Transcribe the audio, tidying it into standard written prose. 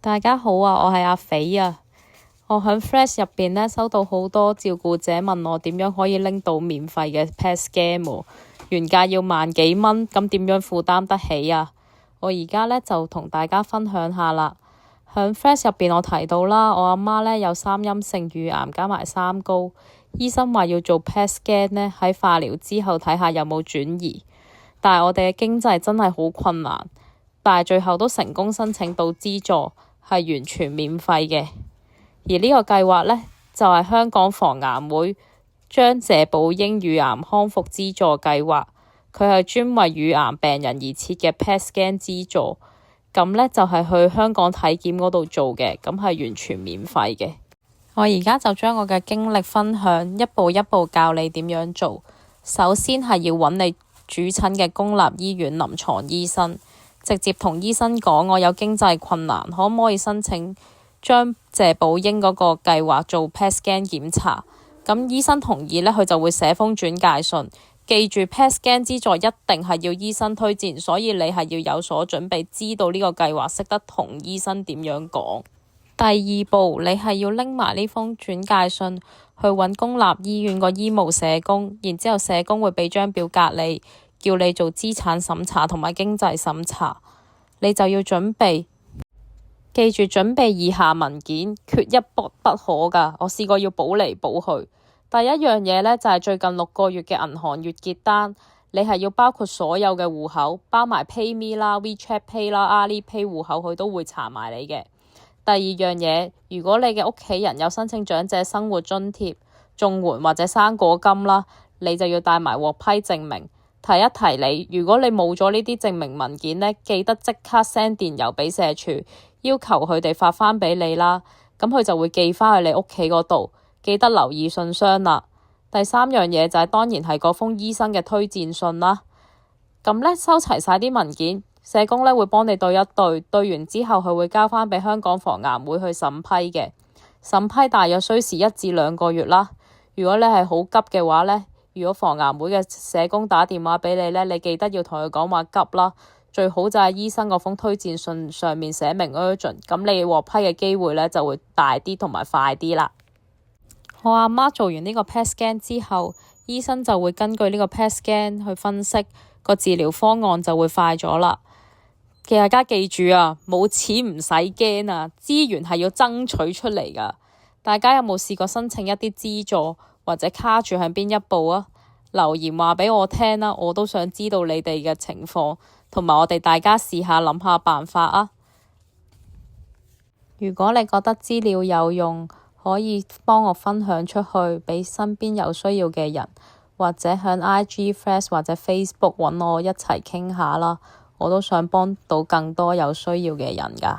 大家好啊，我係阿肥啊。我喺 Flash 入邊呢收到好多照顧者問我點樣可以拎到免費嘅 PET scan 喎，原價要萬幾蚊，咁點樣負擔得起啊？我而家呢就同大家分享下啦。喺 Flash 入邊我提到啦，我阿媽呢有3陰性乳癌加埋3高，醫生話要做 PET scan 呢，喺化療之後睇下有冇轉移，但係我哋嘅經濟真係好困難，但係最後都成功申請到資助，係完全免費嘅。而呢個計劃呢，就係香港防癌會將謝寶英乳癌康復資助計劃，佢係專為乳癌病人而設嘅 PET scan 資助。咁呢，就係去香港體檢嗰度做嘅，咁係完全免費嘅。我而家就將我嘅經歷分享，一步一步教你點樣做。首先係要揾你主診嘅公立醫院臨床醫生，直接同醫生講我有經濟困難，可唔可以申請將謝寶英嗰個計劃做 PET scan 檢查？咁醫生同意呢，佢就會寫封轉介信。記住 PET scan 資助一定係要醫生推薦，所以你係要有所準備，知道呢個計劃，識得同醫生點樣講。第二步，你係要拎埋呢封轉介信去揾公立醫院個醫務社工，然之後社工會俾張表格你，叫你做資產審查同埋經濟審查。你就要準備，記住準備以下文件，缺一不可㗎。我試過要補嚟補去。第一樣嘢呢，就係最近6個月嘅銀行月結單，你係要包括所有嘅戶口，包埋 PayMe 啦、WeChat Pay 啦、Alipay 戶口，佢都會查埋你嘅。第二樣嘢，如果你嘅屋企人有申請長者生活津貼、綜援或者生果金啦，你就要帶埋獲批證明。提一提你，如果你冇咗呢啲證明文件呢，記得即刻 send 電郵俾社署，要求佢哋發返俾你啦。咁佢就會寄返去你屋企嗰度。記得留意信箱啦。第3樣嘢就係當然係嗰封醫生嘅推薦信啦。咁呢，收齊晒啲文件，社工呢會幫你對一對，對完之後佢會交返俾香港防癌會去審批嘅。審批大約需時1至2個月啦。如果你係好急嘅話呢，如果防癌會嘅社工打電話俾你呢，你記得要同佢講話急啦。最好就係醫生嗰封推薦信上面寫明 urgent， 咁你獲批嘅機會呢就會大啲同埋快啲啦。我阿媽做完呢個 PET scan 之後，醫生就會根據呢個 PET scan 去分析個治療方案，就會快咗啦。大家記住啊，冇錢唔使驚啊，資源係要爭取出嚟噶。大家有冇試過申請一啲資助或者卡住喺邊一步啊？留言話俾我聽啦，我都想知道你哋嘅情況，同埋我哋大家試下諗下辦法啊。如果你覺得資料有用，可以幫我分享出去俾身邊有需要嘅人，或者喺 IG Flash 或者 Facebook 揾我一齊傾下啦。我都想幫到更多有需要嘅人㗎。